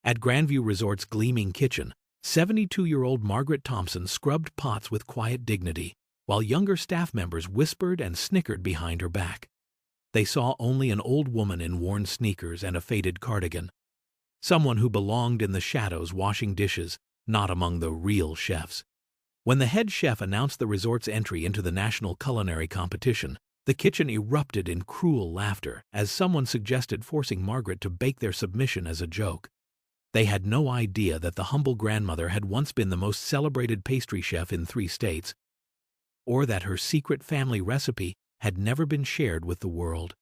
At Grandview Resort's gleaming kitchen, 72-year-old Margaret Thompson scrubbed pots with quiet dignity, while younger staff members whispered and snickered behind her back. They saw only an old woman in worn sneakers and a faded cardigan. Someone who belonged in the shadows washing dishes, not among the real chefs. When the head chef announced the resort's entry into the national culinary competition, the kitchen erupted in cruel laughter as someone suggested forcing Margaret to bake their submission as a joke. They had no idea that the humble grandmother had once been the most celebrated pastry chef in 3 states, or that her secret family recipe had never been shared with the world.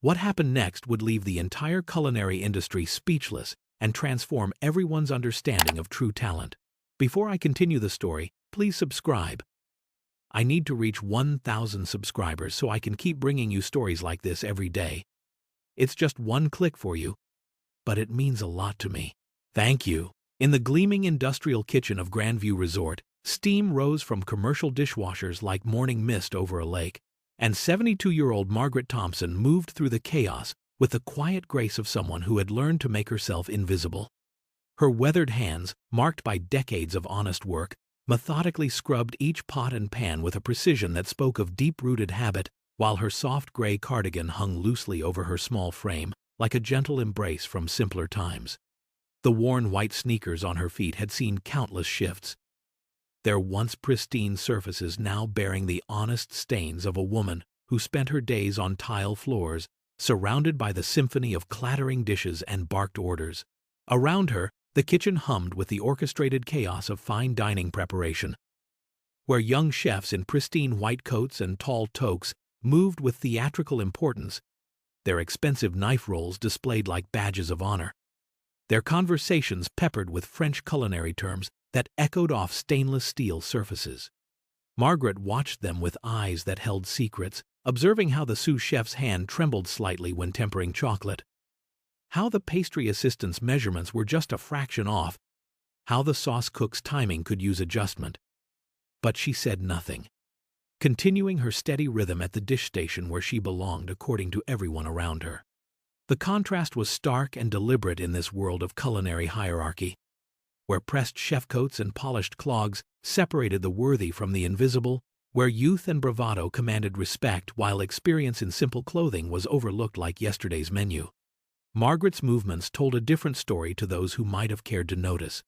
What happened next would leave the entire culinary industry speechless and transform everyone's understanding of true talent. Before I continue the story, please subscribe. I need to reach 1,000 subscribers so I can keep bringing you stories like this every day. It's just one click for you, but it means a lot to me. Thank you. In the gleaming industrial kitchen of Grandview Resort, steam rose from commercial dishwashers like morning mist over a lake, and 72-year-old Margaret Thompson moved through the chaos with the quiet grace of someone who had learned to make herself invisible. Her weathered hands, marked by decades of honest work, methodically scrubbed each pot and pan with a precision that spoke of deep-rooted habit, while her soft gray cardigan hung loosely over her small frame, like a gentle embrace from simpler times. The worn white sneakers on her feet had seen countless shifts, their once pristine surfaces now bearing the honest stains of a woman who spent her days on tile floors, surrounded by the symphony of clattering dishes and barked orders. Around her, the kitchen hummed with the orchestrated chaos of fine dining preparation, where young chefs in pristine white coats and tall toques moved with theatrical importance, their expensive knife rolls displayed like badges of honor, their conversations peppered with French culinary terms that echoed off stainless steel surfaces. Margaret watched them with eyes that held secrets, observing how the sous chef's hand trembled slightly when tempering chocolate, how the pastry assistant's measurements were just a fraction off, how the sauce cook's timing could use adjustment. But she said nothing, continuing her steady rhythm at the dish station where she belonged according to everyone around her. The contrast was stark and deliberate in this world of culinary hierarchy, where pressed chef coats and polished clogs separated the worthy from the invisible, where youth and bravado commanded respect while experience in simple clothing was overlooked like yesterday's menu. Margaret's movements told a different story to those who might have cared to notice.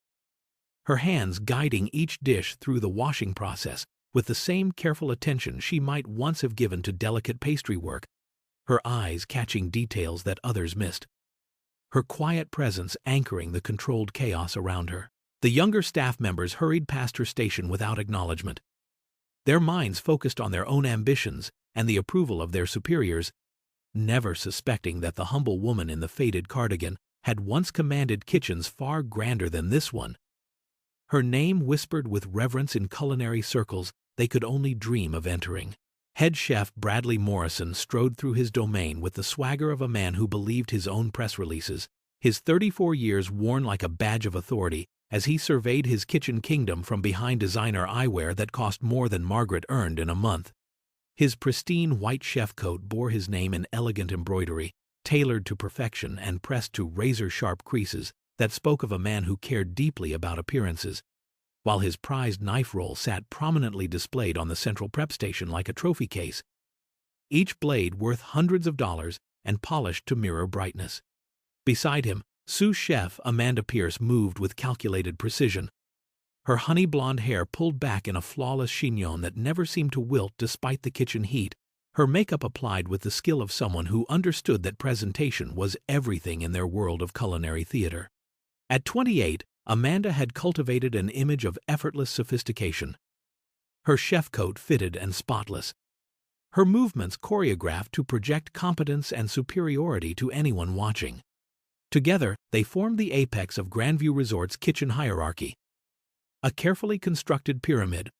Her hands guiding each dish through the washing process with the same careful attention she might once have given to delicate pastry work, her eyes catching details that others missed, her quiet presence anchoring the controlled chaos around her. The younger staff members hurried past her station without acknowledgement, their minds focused on their own ambitions and the approval of their superiors, never suspecting that the humble woman in the faded cardigan had once commanded kitchens far grander than this one. Her name whispered with reverence in culinary circles they could only dream of entering. Head chef Bradley Morrison strode through his domain with the swagger of a man who believed his own press releases, his 34 years worn like a badge of authority as he surveyed his kitchen kingdom from behind designer eyewear that cost more than Margaret earned in a month. His pristine white chef coat bore his name in elegant embroidery, tailored to perfection and pressed to razor-sharp creases that spoke of a man who cared deeply about appearances, while his prized knife roll sat prominently displayed on the central prep station like a trophy case, each blade worth hundreds of dollars and polished to mirror brightness. Beside him, sous chef Amanda Pierce moved with calculated precision, her honey-blonde hair pulled back in a flawless chignon that never seemed to wilt despite the kitchen heat, her makeup applied with the skill of someone who understood that presentation was everything in their world of culinary theater. At 28, Amanda had cultivated an image of effortless sophistication, her chef coat fitted and spotless, her movements choreographed to project competence and superiority to anyone watching. Together, they formed the apex of Grandview Resort's kitchen hierarchy, a carefully constructed pyramid,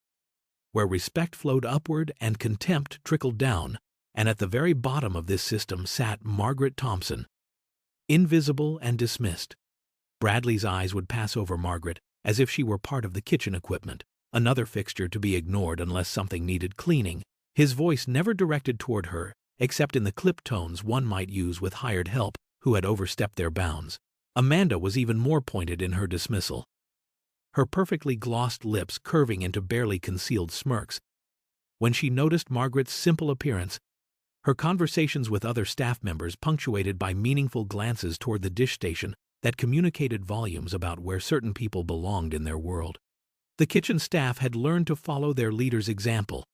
where respect flowed upward and contempt trickled down, and at the very bottom of this system sat Margaret Thompson, invisible and dismissed. Bradley's eyes would pass over Margaret as if she were part of the kitchen equipment, another fixture to be ignored unless something needed cleaning, his voice never directed toward her, except in the clipped tones one might use with hired help who had overstepped their bounds. Amanda was even more pointed in her dismissal, her perfectly glossed lips curving into barely concealed smirks. When she noticed Margaret's simple appearance, her conversations with other staff members punctuated by meaningful glances toward the dish station that communicated volumes about where certain people belonged in their world. The kitchen staff had learned to follow their leader's example,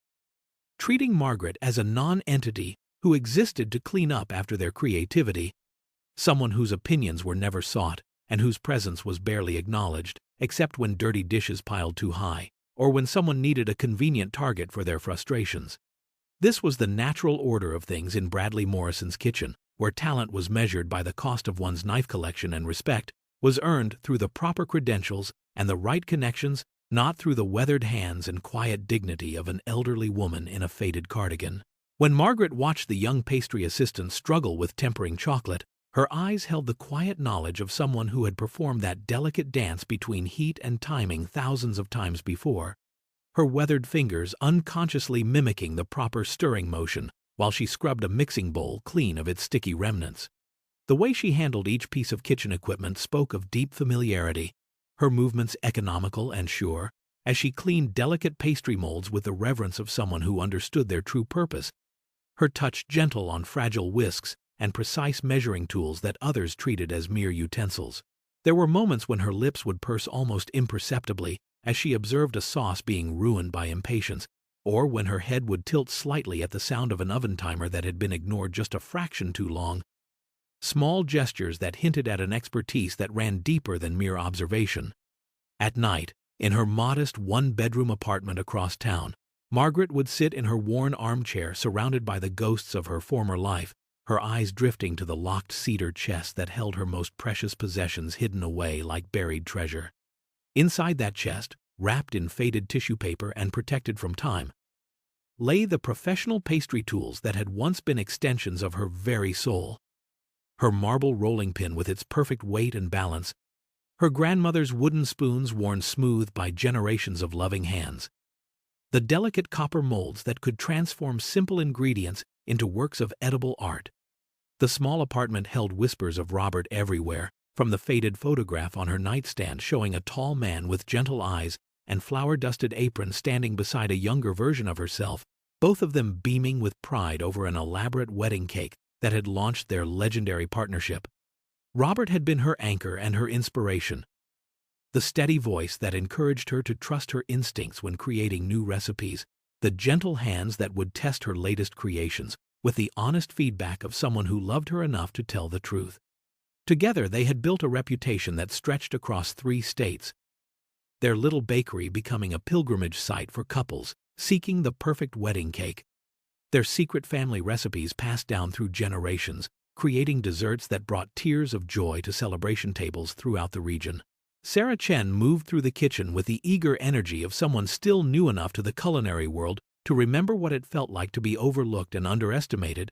treating Margaret as a non-entity who existed to clean up after their creativity, someone whose opinions were never sought and whose presence was barely acknowledged, except when dirty dishes piled too high, or when someone needed a convenient target for their frustrations. This was the natural order of things in Bradley Morrison's kitchen, where talent was measured by the cost of one's knife collection and respect was earned through the proper credentials and the right connections, not through the weathered hands and quiet dignity of an elderly woman in a faded cardigan. When Margaret watched the young pastry assistant struggle with tempering chocolate, her eyes held the quiet knowledge of someone who had performed that delicate dance between heat and timing thousands of times before, her weathered fingers unconsciously mimicking the proper stirring motion while she scrubbed a mixing bowl clean of its sticky remnants. The way she handled each piece of kitchen equipment spoke of deep familiarity, her movements economical and sure, as she cleaned delicate pastry molds with the reverence of someone who understood their true purpose, her touch gentle on fragile whisks and precise measuring tools that others treated as mere utensils. There were moments when her lips would purse almost imperceptibly as she observed a sauce being ruined by impatience, or when her head would tilt slightly at the sound of an oven timer that had been ignored just a fraction too long. Small gestures that hinted at an expertise that ran deeper than mere observation. At night, in her modest one-bedroom apartment across town, Margaret would sit in her worn armchair surrounded by the ghosts of her former life, her eyes drifting to the locked cedar chest that held her most precious possessions hidden away like buried treasure. Inside that chest, wrapped in faded tissue paper and protected from time, lay the professional pastry tools that had once been extensions of her very soul. Her marble rolling pin with its perfect weight and balance, her grandmother's wooden spoons worn smooth by generations of loving hands, the delicate copper molds that could transform simple ingredients into works of edible art. The small apartment held whispers of Robert everywhere, from the faded photograph on her nightstand showing a tall man with gentle eyes and flour-dusted apron standing beside a younger version of herself, both of them beaming with pride over an elaborate wedding cake that had launched their legendary partnership. Robert had been her anchor and her inspiration, the steady voice that encouraged her to trust her instincts when creating new recipes, the gentle hands that would test her latest creations with the honest feedback of someone who loved her enough to tell the truth. Together they had built a reputation that stretched across 3 states, their little bakery becoming a pilgrimage site for couples seeking the perfect wedding cake, their secret family recipes passed down through generations, creating desserts that brought tears of joy to celebration tables throughout the region. Sarah Chen moved through the kitchen with the eager energy of someone still new enough to the culinary world to remember what it felt like to be overlooked and underestimated,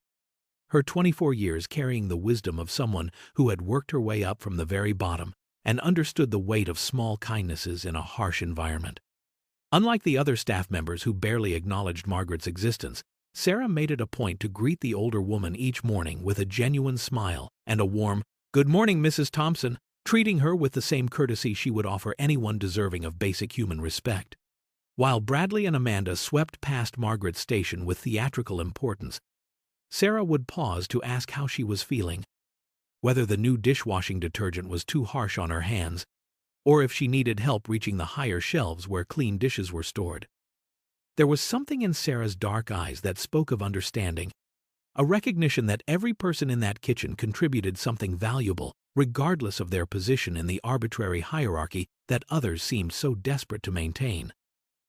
her 24 years carrying the wisdom of someone who had worked her way up from the very bottom and understood the weight of small kindnesses in a harsh environment. Unlike the other staff members who barely acknowledged Margaret's existence, Sarah made it a point to greet the older woman each morning with a genuine smile and a warm, "Good morning, Mrs. Thompson," treating her with the same courtesy she would offer anyone deserving of basic human respect. While Bradley and Amanda swept past Margaret's station with theatrical importance, Sarah would pause to ask how she was feeling, whether the new dishwashing detergent was too harsh on her hands, or if she needed help reaching the higher shelves where clean dishes were stored. There was something in Sarah's dark eyes that spoke of understanding, a recognition that every person in that kitchen contributed something valuable, regardless of their position in the arbitrary hierarchy that others seemed so desperate to maintain.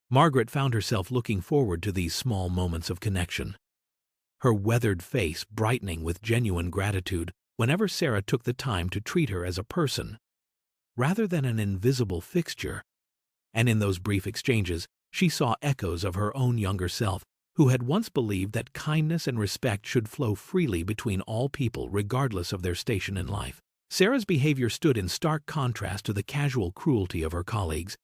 Margaret found herself looking forward to these small moments of connection, her weathered face brightening with genuine gratitude whenever Sarah took the time to treat her as a person, rather than an invisible fixture. And in those brief exchanges, she saw echoes of her own younger self, who had once believed that kindness and respect should flow freely between all people regardless of their station in life. Sarah's behavior stood in stark contrast to the casual cruelty of her colleagues.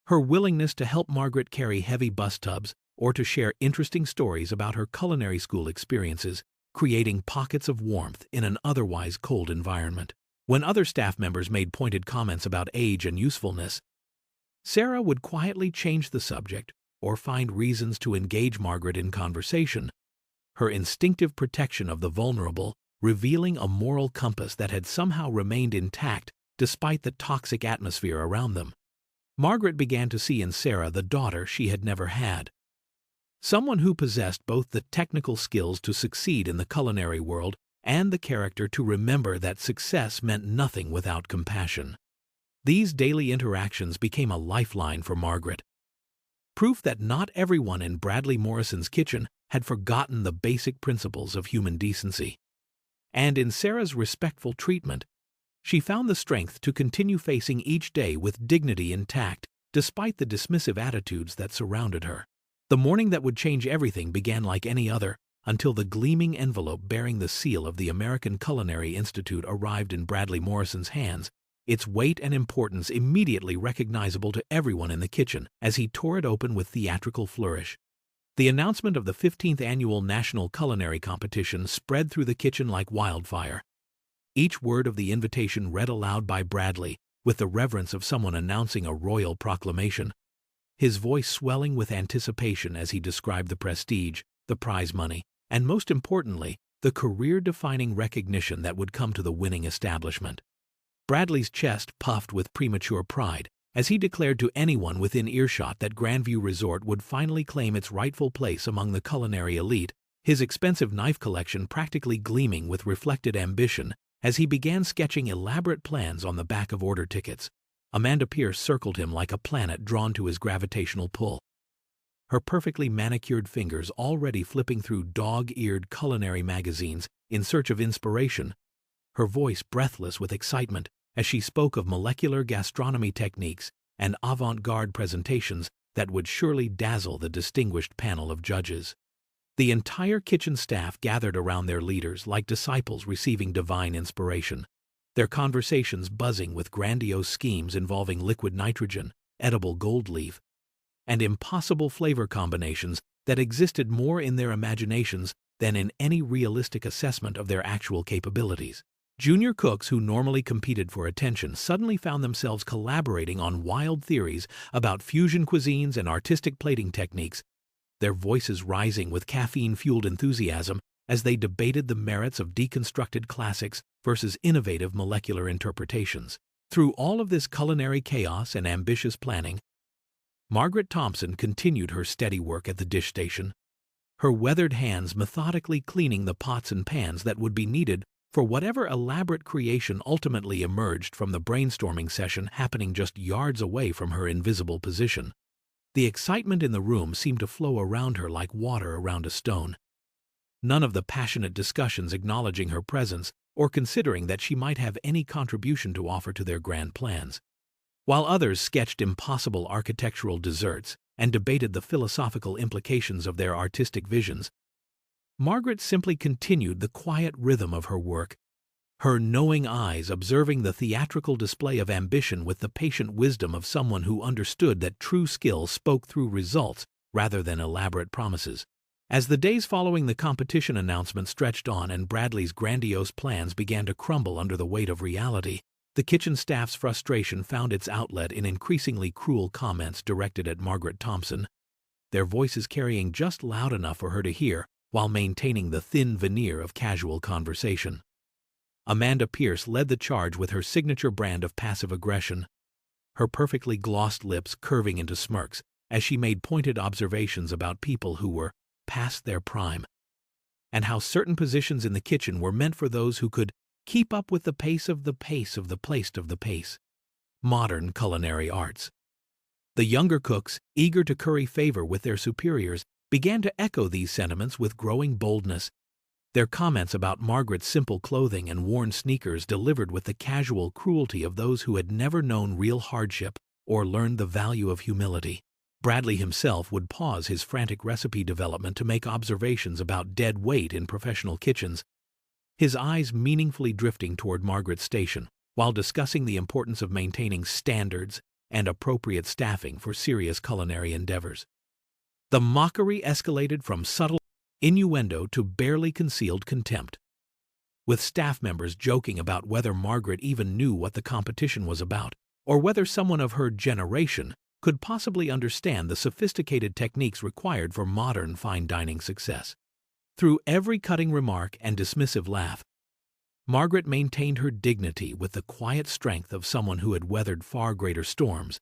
Her willingness to help Margaret carry heavy bus tubs or to share interesting stories about her culinary school experiences, creating pockets of warmth in an otherwise cold environment. When other staff members made pointed comments about age and usefulness, Sarah would quietly change the subject or find reasons to engage Margaret in conversation, her instinctive protection of the vulnerable revealing a moral compass that had somehow remained intact despite the toxic atmosphere around them. Margaret began to see in Sarah the daughter she had never had. Someone who possessed both the technical skills to succeed in the culinary world and the character to remember that success meant nothing without compassion. These daily interactions became a lifeline for Margaret. Proof that not everyone in Bradley Morrison's kitchen had forgotten the basic principles of human decency. And in Sarah's respectful treatment, she found the strength to continue facing each day with dignity intact despite the dismissive attitudes that surrounded her. The morning that would change everything began like any other until the gleaming envelope bearing the seal of the American Culinary Institute arrived in Bradley Morrison's hands, its weight and importance immediately recognizable to everyone in the kitchen as he tore it open with theatrical flourish. The announcement of the 15th Annual National Culinary Competition spread through the kitchen like wildfire. Each word of the invitation read aloud by Bradley, with the reverence of someone announcing a royal proclamation, his voice swelling with anticipation as he described the prestige, the prize money, and most importantly, the career-defining recognition that would come to the winning establishment. Bradley's chest puffed with premature pride as he declared to anyone within earshot that Grandview Resort would finally claim its rightful place among the culinary elite, his expensive knife collection practically gleaming with reflected ambition as he began sketching elaborate plans on the back of order tickets. Amanda Pierce circled him like a planet drawn to his gravitational pull, her perfectly manicured fingers already flipping through dog-eared culinary magazines in search of inspiration, her voice breathless with excitement as she spoke of molecular gastronomy techniques and avant-garde presentations that would surely dazzle the distinguished panel of judges. The entire kitchen staff gathered around their leaders like disciples receiving divine inspiration, their conversations buzzing with grandiose schemes involving liquid nitrogen, edible gold leaf, and impossible flavor combinations that existed more in their imaginations than in any realistic assessment of their actual capabilities. Junior cooks who normally competed for attention suddenly found themselves collaborating on wild theories about fusion cuisines and artistic plating techniques, their voices rising with caffeine-fueled enthusiasm as they debated the merits of deconstructed classics versus innovative molecular interpretations. Through all of this culinary chaos and ambitious planning, Margaret Thompson continued her steady work at the dish station, her weathered hands methodically cleaning the pots and pans that would be needed for whatever elaborate creation ultimately emerged from the brainstorming session happening just yards away from her invisible position. The excitement in the room seemed to flow around her like water around a stone. None of the passionate discussions acknowledging her presence or considering that she might have any contribution to offer to their grand plans. While others sketched impossible architectural desserts and debated the philosophical implications of their artistic visions, Margaret simply continued the quiet rhythm of her work, her knowing eyes observing the theatrical display of ambition with the patient wisdom of someone who understood that true skill spoke through results rather than elaborate promises. As the days following the competition announcement stretched on and Bradley's grandiose plans began to crumble under the weight of reality, the kitchen staff's frustration found its outlet in increasingly cruel comments directed at Margaret Thompson, their voices carrying just loud enough for her to hear while maintaining the thin veneer of casual conversation. Amanda Pierce led the charge with her signature brand of passive aggression, her perfectly glossed lips curving into smirks as she made pointed observations about people who were past their prime, and how certain positions in the kitchen were meant for those who could keep up with the pace of the pace of the pace of the pace. Modern culinary arts. The younger cooks, eager to curry favor with their superiors, began to echo these sentiments with growing boldness, their comments about Margaret's simple clothing and worn sneakers delivered with the casual cruelty of those who had never known real hardship or learned the value of humility. Bradley himself would pause his frantic recipe development to make observations about dead weight in professional kitchens, his eyes meaningfully drifting toward Margaret's station, while discussing the importance of maintaining standards and appropriate staffing for serious culinary endeavors. The mockery escalated from subtle innuendo to barely concealed contempt. with staff members joking about whether Margaret even knew what the competition was about, or whether someone of her generation could possibly understand the sophisticated techniques required for modern fine dining success. Through every cutting remark and dismissive laugh, Margaret maintained her dignity with the quiet strength of someone who had weathered far greater storms,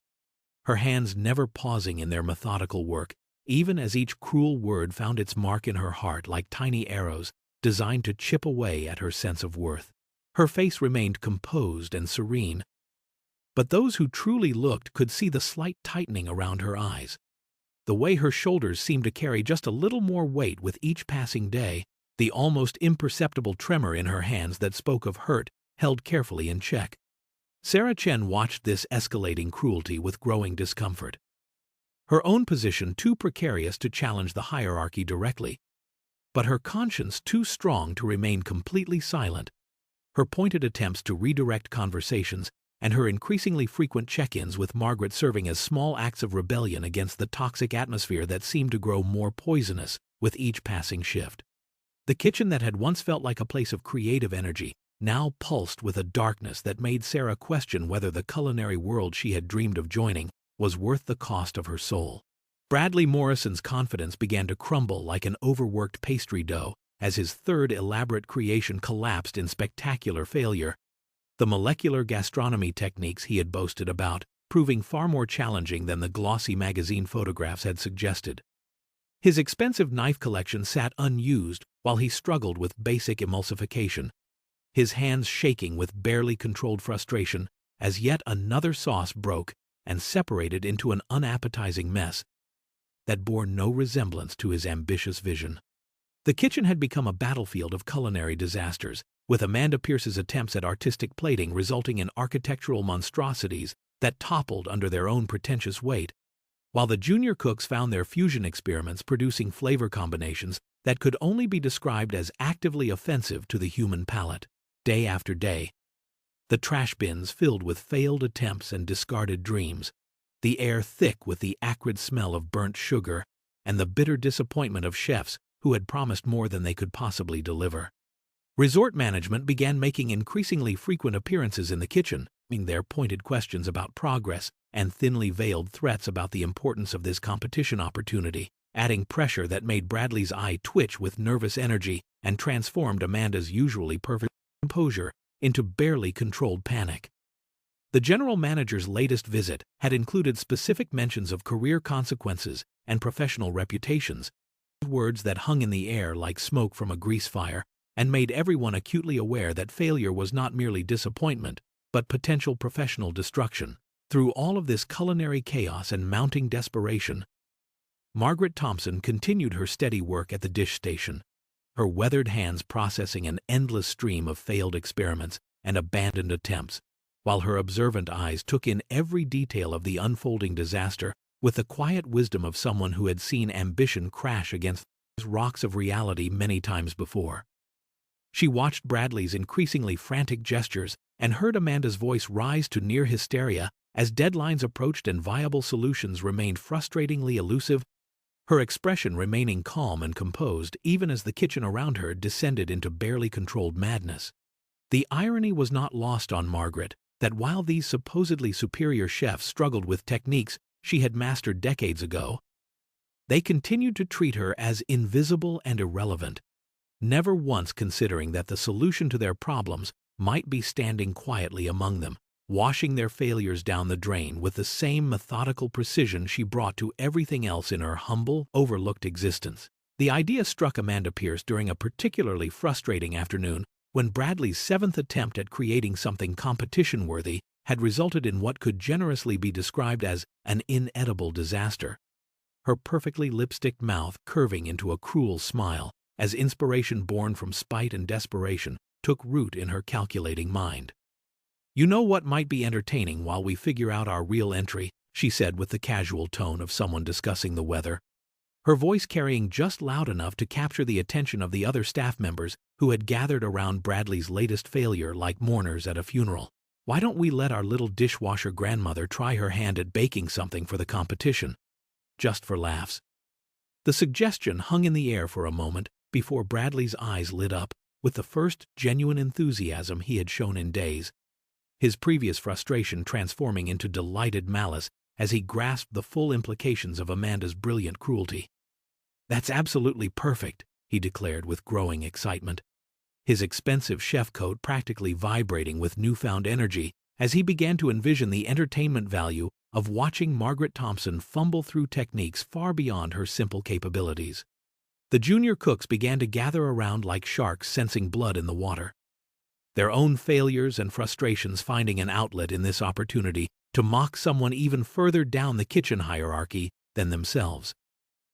her hands never pausing in their methodical work, even as each cruel word found its mark in her heart like tiny arrows designed to chip away at her sense of worth. Her face remained composed and serene, but those who truly looked could see the slight tightening around her eyes, the way her shoulders seemed to carry just a little more weight with each passing day, the almost imperceptible tremor in her hands that spoke of hurt held carefully in check. Sarah Chen watched this escalating cruelty with growing discomfort. Her own position too precarious to challenge the hierarchy directly, but her conscience too strong to remain completely silent. Her pointed attempts to redirect conversations and her increasingly frequent check-ins with Margaret serving as small acts of rebellion against the toxic atmosphere that seemed to grow more poisonous with each passing shift. The kitchen that had once felt like a place of creative energy now pulsed with a darkness that made Sarah question whether the culinary world she had dreamed of joining was worth the cost of her soul. Bradley Morrison's confidence began to crumble like an overworked pastry dough as his third elaborate creation collapsed in spectacular failure, the molecular gastronomy techniques he had boasted about proving far more challenging than the glossy magazine photographs had suggested. His expensive knife collection sat unused while he struggled with basic emulsification, his hands shaking with barely controlled frustration as yet another sauce broke and separated into an unappetizing mess that bore no resemblance to his ambitious vision. The kitchen had become a battlefield of culinary disasters, with Amanda Pierce's attempts at artistic plating resulting in architectural monstrosities that toppled under their own pretentious weight, while the junior cooks found their fusion experiments producing flavor combinations that could only be described as actively offensive to the human palate. Day after day, the trash bins filled with failed attempts and discarded dreams, the air thick with the acrid smell of burnt sugar and the bitter disappointment of chefs who had promised more than they could possibly deliver. Resort management began making increasingly frequent appearances in the kitchen, asking their pointed questions about progress and thinly veiled threats about the importance of this competition opportunity, adding pressure that made Bradley's eye twitch with nervous energy and transformed Amanda's usually perfect composure into barely controlled panic. The general manager's latest visit had included specific mentions of career consequences and professional reputations, words that hung in the air like smoke from a grease fire and made everyone acutely aware that failure was not merely disappointment, but potential professional destruction. Through all of this culinary chaos and mounting desperation, Margaret Thompson continued her steady work at the dish station, her weathered hands processing an endless stream of failed experiments and abandoned attempts, while her observant eyes took in every detail of the unfolding disaster with the quiet wisdom of someone who had seen ambition crash against the rocks of reality many times before. She watched Bradley's increasingly frantic gestures and heard Amanda's voice rise to near hysteria as deadlines approached and viable solutions remained frustratingly elusive, her expression remaining calm and composed even as the kitchen around her descended into barely controlled madness. The irony was not lost on Margaret that while these supposedly superior chefs struggled with techniques she had mastered decades ago, they continued to treat her as invisible and irrelevant, never once considering that the solution to their problems might be standing quietly among them, washing their failures down the drain with the same methodical precision she brought to everything else in her humble, overlooked existence. The idea struck Amanda Pierce during a particularly frustrating afternoon when Bradley's seventh attempt at creating something competition-worthy had resulted in what could generously be described as an inedible disaster, her perfectly lipsticked mouth curving into a cruel smile as inspiration born from spite and desperation took root in her calculating mind. "You know what might be entertaining while we figure out our real entry," she said with the casual tone of someone discussing the weather, her voice carrying just loud enough to capture the attention of the other staff members who had gathered around Bradley's latest failure like mourners at a funeral. "Why don't we let our little dishwasher grandmother try her hand at baking something for the competition? Just for laughs." The suggestion hung in the air for a moment before Bradley's eyes lit up, with the first genuine enthusiasm he had shown in days, his previous frustration transforming into delighted malice as he grasped the full implications of Amanda's brilliant cruelty. "That's absolutely perfect," he declared with growing excitement, his expensive chef coat practically vibrating with newfound energy as he began to envision the entertainment value of watching Margaret Thompson fumble through techniques far beyond her simple capabilities. The junior cooks began to gather around like sharks sensing blood in the water, their own failures and frustrations finding an outlet in this opportunity to mock someone even further down the kitchen hierarchy than themselves.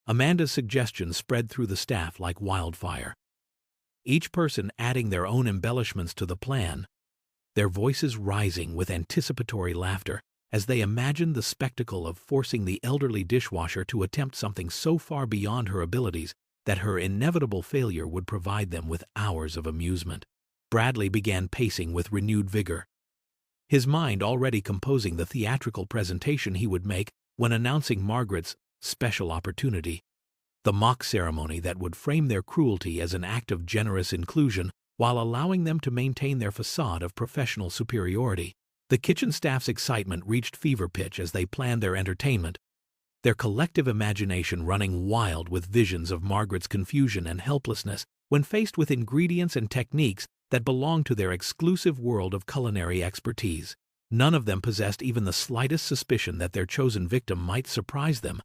Amanda's suggestions spread through the staff like wildfire, each person adding their own embellishments to the plan, their voices rising with anticipatory laughter as they imagined the spectacle of forcing the elderly dishwasher to attempt something so far beyond her abilities that her inevitable failure would provide them with hours of amusement. Bradley began pacing with renewed vigor, his mind already composing the theatrical presentation he would make when announcing Margaret's special opportunity, the mock ceremony that would frame their cruelty as an act of generous inclusion while allowing them to maintain their facade of professional superiority. The kitchen staff's excitement reached fever pitch as they planned their entertainment, their collective imagination running wild with visions of Margaret's confusion and helplessness when faced with ingredients and techniques that belonged to their exclusive world of culinary expertise. None of them possessed even the slightest suspicion that their chosen victim might surprise them,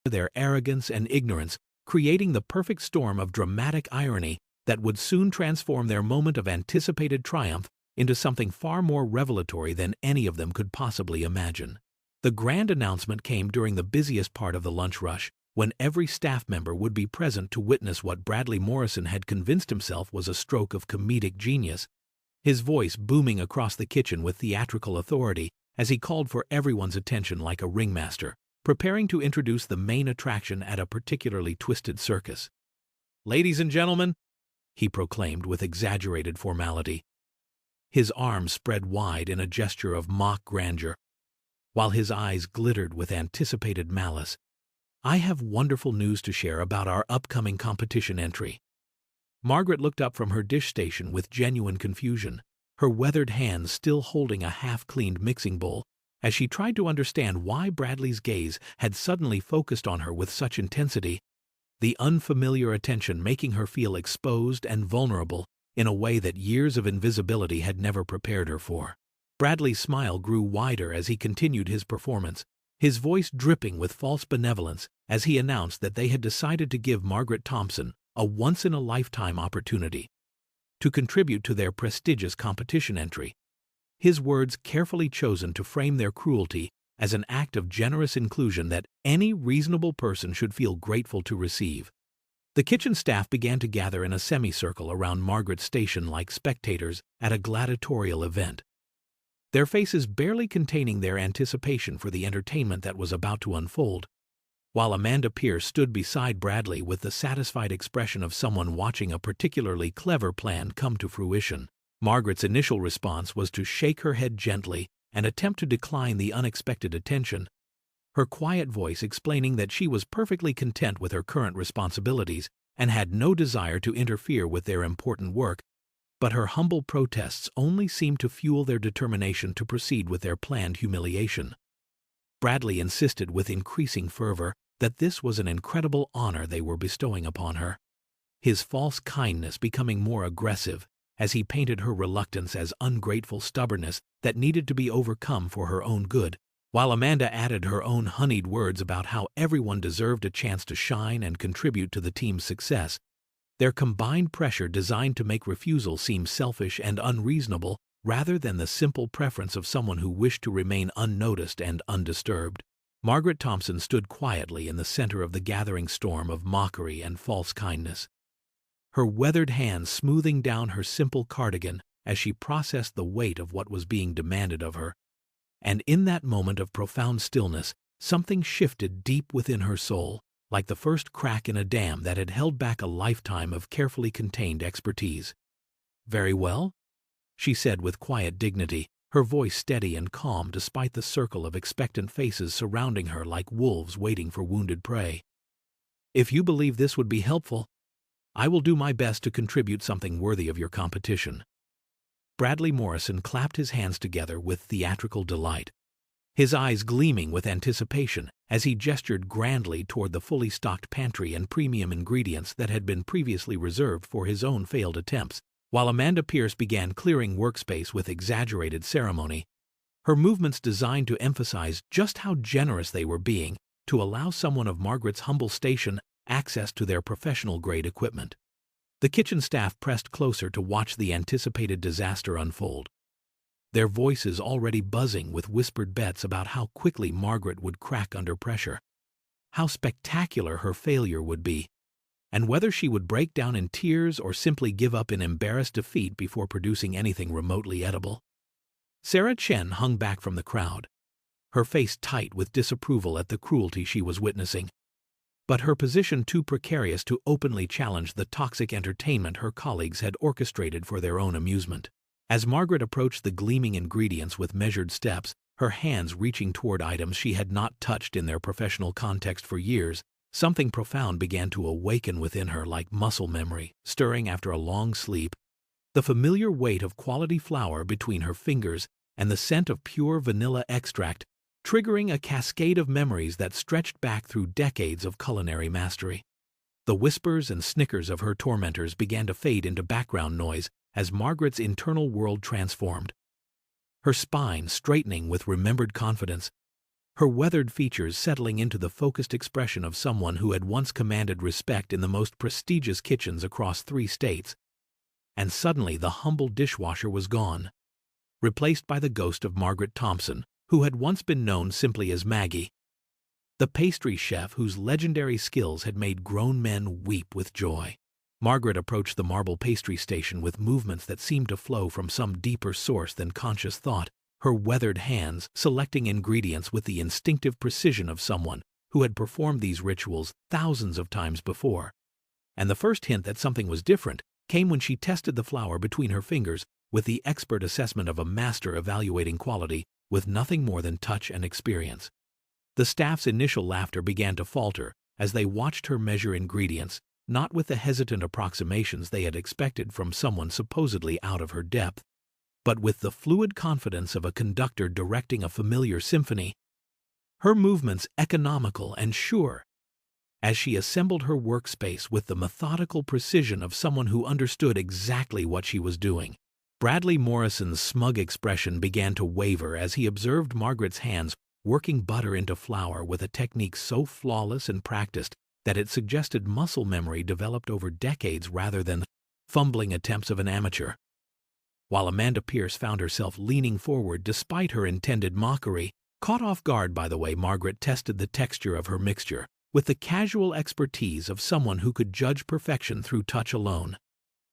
their arrogance and ignorance creating the perfect storm of dramatic irony that would soon transform their moment of anticipated triumph into something far more revelatory than any of them could possibly imagine. The grand announcement came during the busiest part of the lunch rush, when every staff member would be present to witness what Bradley Morrison had convinced himself was a stroke of comedic genius, his voice booming across the kitchen with theatrical authority as he called for everyone's attention like a ringmaster, preparing to introduce the main attraction at a particularly twisted circus. "Ladies and gentlemen," he proclaimed with exaggerated formality, his arms spread wide in a gesture of mock grandeur, while his eyes glittered with anticipated malice, "I have wonderful news to share about our upcoming competition entry." Margaret looked up from her dish station with genuine confusion, her weathered hands still holding a half-cleaned mixing bowl, as she tried to understand why Bradley's gaze had suddenly focused on her with such intensity, the unfamiliar attention making her feel exposed and vulnerable in a way that years of invisibility had never prepared her for. Bradley's smile grew wider as he continued his performance, his voice dripping with false benevolence as he announced that they had decided to give Margaret Thompson a once-in-a-lifetime opportunity to contribute to their prestigious competition entry, his words carefully chosen to frame their cruelty as an act of generous inclusion that any reasonable person should feel grateful to receive. The kitchen staff began to gather in a semicircle around Margaret's station like spectators at a gladiatorial event, their faces barely containing their anticipation for the entertainment that was about to unfold, while Amanda Pierce stood beside Bradley with the satisfied expression of someone watching a particularly clever plan come to fruition. Margaret's initial response was to shake her head gently and attempt to decline the unexpected attention, her quiet voice explaining that she was perfectly content with her current responsibilities and had no desire to interfere with their important work, but her humble protests only seemed to fuel their determination to proceed with their planned humiliation. Bradley insisted with increasing fervor that this was an incredible honor they were bestowing upon her, his false kindness becoming more aggressive as he painted her reluctance as ungrateful stubbornness that needed to be overcome for her own good, while Amanda added her own honeyed words about how everyone deserved a chance to shine and contribute to the team's success. Their combined pressure designed to make refusal seem selfish and unreasonable rather than the simple preference of someone who wished to remain unnoticed and undisturbed. Margaret Thompson stood quietly in the center of the gathering storm of mockery and false kindness, her weathered hands smoothing down her simple cardigan as she processed the weight of what was being demanded of her. And in that moment of profound stillness, something shifted deep within her soul, like the first crack in a dam that had held back a lifetime of carefully contained expertise. "Very well," she said with quiet dignity, her voice steady and calm despite the circle of expectant faces surrounding her like wolves waiting for wounded prey. "If you believe this would be helpful, I will do my best to contribute something worthy of your competition." Bradley Morrison clapped his hands together with theatrical delight, his eyes gleaming with anticipation as he gestured grandly toward the fully stocked pantry and premium ingredients that had been previously reserved for his own failed attempts. While Amanda Pierce began clearing workspace with exaggerated ceremony, her movements designed to emphasize just how generous they were being to allow someone of Margaret's humble station access to their professional-grade equipment. The kitchen staff pressed closer to watch the anticipated disaster unfold, their voices already buzzing with whispered bets about how quickly Margaret would crack under pressure, how spectacular her failure would be, and whether she would break down in tears or simply give up in embarrassed defeat before producing anything remotely edible. Sarah Chen hung back from the crowd, her face tight with disapproval at the cruelty she was witnessing, but her position too precarious to openly challenge the toxic entertainment her colleagues had orchestrated for their own amusement. As Margaret approached the gleaming ingredients with measured steps, her hands reaching toward items she had not touched in their professional context for years, something profound began to awaken within her like muscle memory, stirring after a long sleep. The familiar weight of quality flour between her fingers and the scent of pure vanilla extract, triggering a cascade of memories that stretched back through decades of culinary mastery. The whispers and snickers of her tormentors began to fade into background noise as Margaret's internal world transformed, her spine straightening with remembered confidence, her weathered features settling into the focused expression of someone who had once commanded respect in the most prestigious kitchens across 3 states. And suddenly the humble dishwasher was gone, replaced by the ghost of Margaret Thompson, who had once been known simply as Maggie, the pastry chef whose legendary skills had made grown men weep with joy. Margaret approached the marble pastry station with movements that seemed to flow from some deeper source than conscious thought, her weathered hands selecting ingredients with the instinctive precision of someone who had performed these rituals thousands of times before. And the first hint that something was different came when she tested the flour between her fingers with the expert assessment of a master evaluating quality with nothing more than touch and experience. The staff's initial laughter began to falter as they watched her measure ingredients, not with the hesitant approximations they had expected from someone supposedly out of her depth, but with the fluid confidence of a conductor directing a familiar symphony, her movements economical and sure, as she assembled her workspace with the methodical precision of someone who understood exactly what she was doing. Bradley Morrison's smug expression began to waver as he observed Margaret's hands working butter into flour with a technique so flawless and practiced that it suggested muscle memory developed over decades rather than fumbling attempts of an amateur. While Amanda Pierce found herself leaning forward despite her intended mockery, caught off guard by the way Margaret tested the texture of her mixture, with the casual expertise of someone who could judge perfection through touch alone.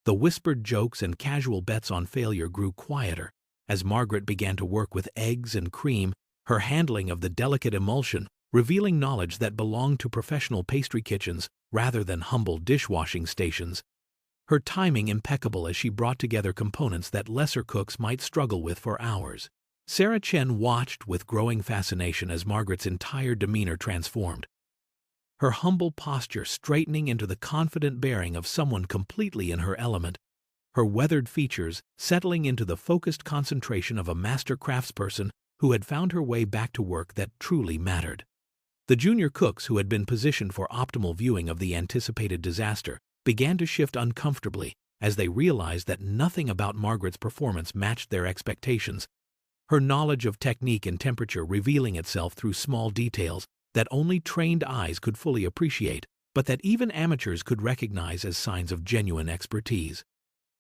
The whispered jokes and casual bets on failure grew quieter as Margaret began to work with eggs and cream, her handling of the delicate emulsion revealing knowledge that belonged to professional pastry kitchens rather than humble dishwashing stations, her timing impeccable as she brought together components that lesser cooks might struggle with for hours. Sarah Chen watched with growing fascination as Margaret's entire demeanor transformed, her humble posture straightening into the confident bearing of someone completely in her element, her weathered features settling into the focused concentration of a master craftsperson who had found her way back to work that truly mattered. The junior cooks who had been positioned for optimal viewing of the anticipated disaster began to shift uncomfortably as they realized that nothing about Margaret's performance matched their expectations, her knowledge of technique and temperature revealing itself through small details that only trained eyes could fully appreciate, but that even amateurs could recognize as signs of genuine expertise.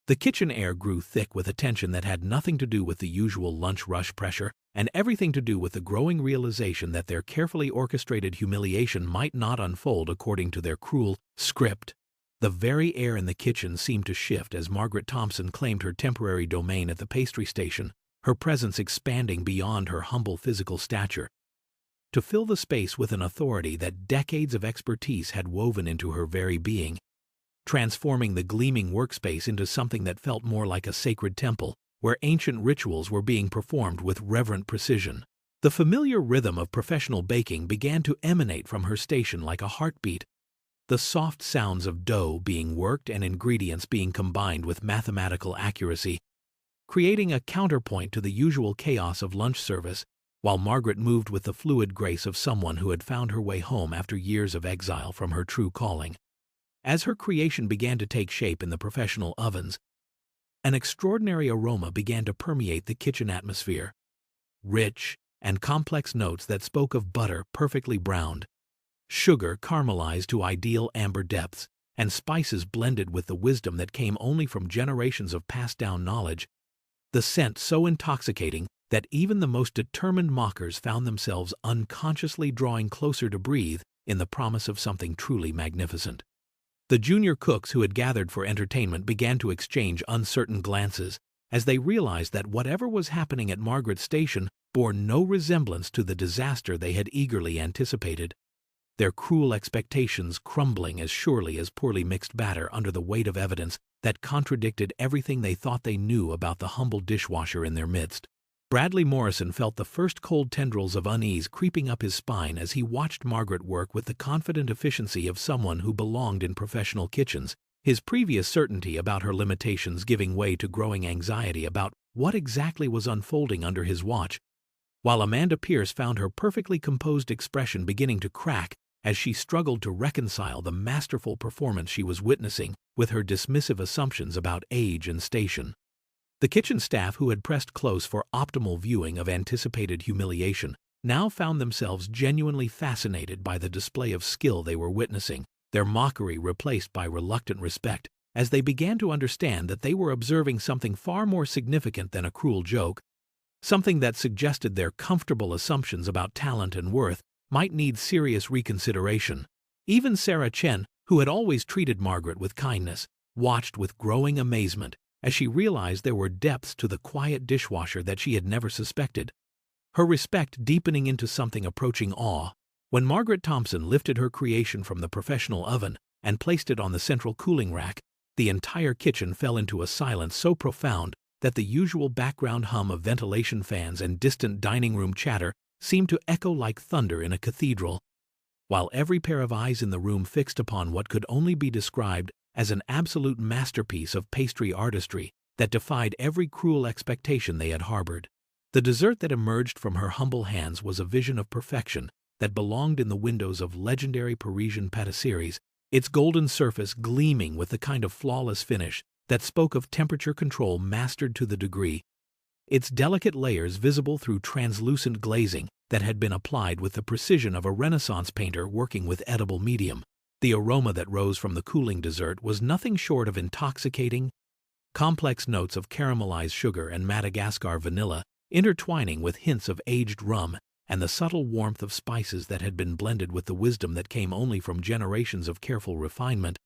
The kitchen air grew thick with a tension that had nothing to do with the usual lunch rush pressure and everything to do with the growing realization that their carefully orchestrated humiliation might not unfold according to their cruel script. The very air in the kitchen seemed to shift as Margaret Thompson claimed her temporary domain at the pastry station, her presence expanding beyond her humble physical stature, to fill the space with an authority that decades of expertise had woven into her very being, transforming the gleaming workspace into something that felt more like a sacred temple, where ancient rituals were being performed with reverent precision. The familiar rhythm of professional baking began to emanate from her station like a heartbeat, the soft sounds of dough being worked and ingredients being combined with mathematical accuracy, creating a counterpoint to the usual chaos of lunch service, while Margaret moved with the fluid grace of someone who had found her way home after years of exile from her true calling. As her creation began to take shape in the professional ovens, an extraordinary aroma began to permeate the kitchen atmosphere. Rich and complex notes that spoke of butter perfectly browned, sugar caramelized to ideal amber depths, and spices blended with the wisdom that came only from generations of passed-down knowledge. The scent so intoxicating that even the most determined mockers found themselves unconsciously drawing closer to breathe in the promise of something truly magnificent. The junior cooks who had gathered for entertainment began to exchange uncertain glances as they realized that whatever was happening at Margaret's station bore no resemblance to the disaster they had eagerly anticipated, their cruel expectations crumbling as surely as poorly mixed batter under the weight of evidence that contradicted everything they thought they knew about the humble dishwasher in their midst. Bradley Morrison felt the first cold tendrils of unease creeping up his spine as he watched Margaret work with the confident efficiency of someone who belonged in professional kitchens, his previous certainty about her limitations giving way to growing anxiety about what exactly was unfolding under his watch, while Amanda Pierce found her perfectly composed expression beginning to crack as she struggled to reconcile the masterful performance she was witnessing with her dismissive assumptions about age and station. The kitchen staff, who had pressed close for optimal viewing of anticipated humiliation, now found themselves genuinely fascinated by the display of skill they were witnessing, their mockery replaced by reluctant respect, as they began to understand that they were observing something far more significant than a cruel joke, something that suggested their comfortable assumptions about talent and worth might need serious reconsideration. Even Sarah Chen, who had always treated Margaret with kindness, watched with growing amazement as she realized there were depths to the quiet dishwasher that she had never suspected, her respect deepening into something approaching awe. When Margaret Thompson lifted her creation from the professional oven and placed it on the central cooling rack, the entire kitchen fell into a silence so profound that the usual background hum of ventilation fans and distant dining room chatter seemed to echo like thunder in a cathedral, while every pair of eyes in the room fixed upon what could only be described as an absolute masterpiece of pastry artistry that defied every cruel expectation they had harbored. The dessert that emerged from her humble hands was a vision of perfection that belonged in the windows of legendary Parisian pâtisseries, its golden surface gleaming with the kind of flawless finish that spoke of temperature control mastered to the degree, its delicate layers visible through translucent glazing that had been applied with the precision of a Renaissance painter working with edible medium. The aroma that rose from the cooling dessert was nothing short of intoxicating, complex notes of caramelized sugar and Madagascar vanilla intertwining with hints of aged rum and the subtle warmth of spices that had been blended with the wisdom that came only from generations of careful refinement,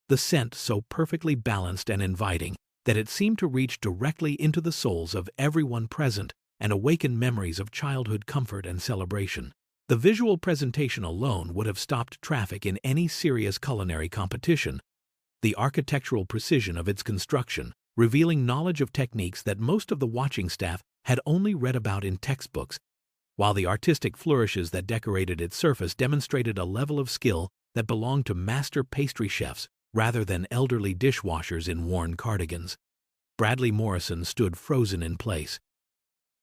the scent so perfectly balanced and inviting that it seemed to reach directly into the souls of everyone present and awaken memories of childhood comfort and celebration. The visual presentation alone would have stopped traffic in any serious culinary competition. The architectural precision of its construction, revealing knowledge of techniques that most of the watching staff had only read about in textbooks, while the artistic flourishes that decorated its surface demonstrated a level of skill that belonged to master pastry chefs rather than elderly dishwashers in worn cardigans. Bradley Morrison stood frozen in place,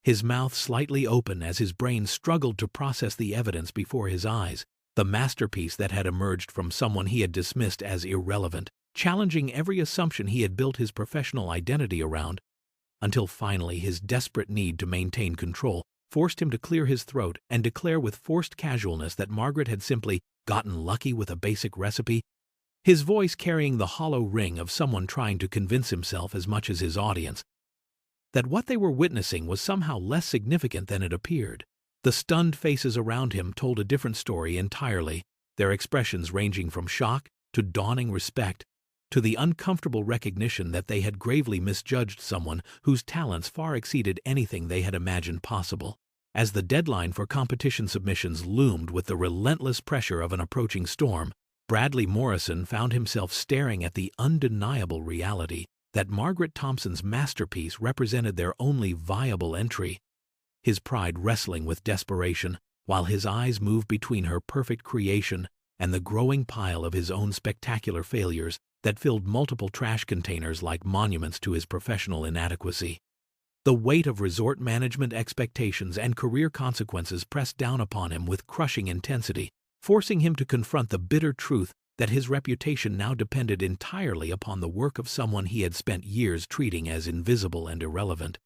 his mouth slightly open as his brain struggled to process the evidence before his eyes, the masterpiece that had emerged from someone he had dismissed as irrelevant, challenging every assumption he had built his professional identity around, until finally his desperate need to maintain control forced him to clear his throat and declare with forced casualness that Margaret had simply gotten lucky with a basic recipe, his voice carrying the hollow ring of someone trying to convince himself as much as his audience that what they were witnessing was somehow less significant than it appeared. The stunned faces around him told a different story entirely, their expressions ranging from shock to dawning respect to the uncomfortable recognition that they had gravely misjudged someone whose talents far exceeded anything they had imagined possible. As the deadline for competition submissions loomed with the relentless pressure of an approaching storm, Bradley Morrison found himself staring at the undeniable reality that Margaret Thompson's masterpiece represented their only viable entry, his pride wrestling with desperation, while his eyes moved between her perfect creation and the growing pile of his own spectacular failures that filled multiple trash containers like monuments to his professional inadequacy. The weight of resort management expectations and career consequences pressed down upon him with crushing intensity, forcing him to confront the bitter truth that his reputation now depended entirely upon the work of someone he had spent years treating as invisible and irrelevant.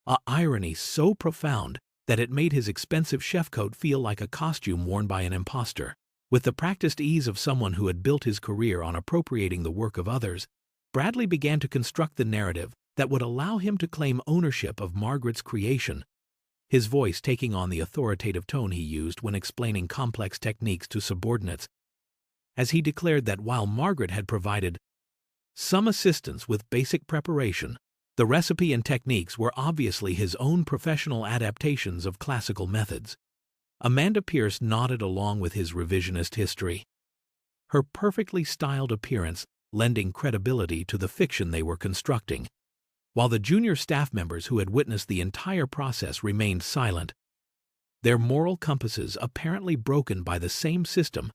A irony so profound that it made his expensive chef coat feel like a costume worn by an imposter. With the practiced ease of someone who had built his career on appropriating the work of others, Bradley began to construct the narrative that would allow him to claim ownership of Margaret's creation, his voice taking on the authoritative tone he used when explaining complex techniques to subordinates, as he declared that while Margaret had provided some assistance with basic preparation, the recipe and techniques were obviously his own professional adaptations of classical methods. Amanda Pierce nodded along with his revisionist history, her perfectly styled appearance lending credibility to the fiction they were constructing, while the junior staff members who had witnessed the entire process remained silent, their moral compasses apparently broken by the same system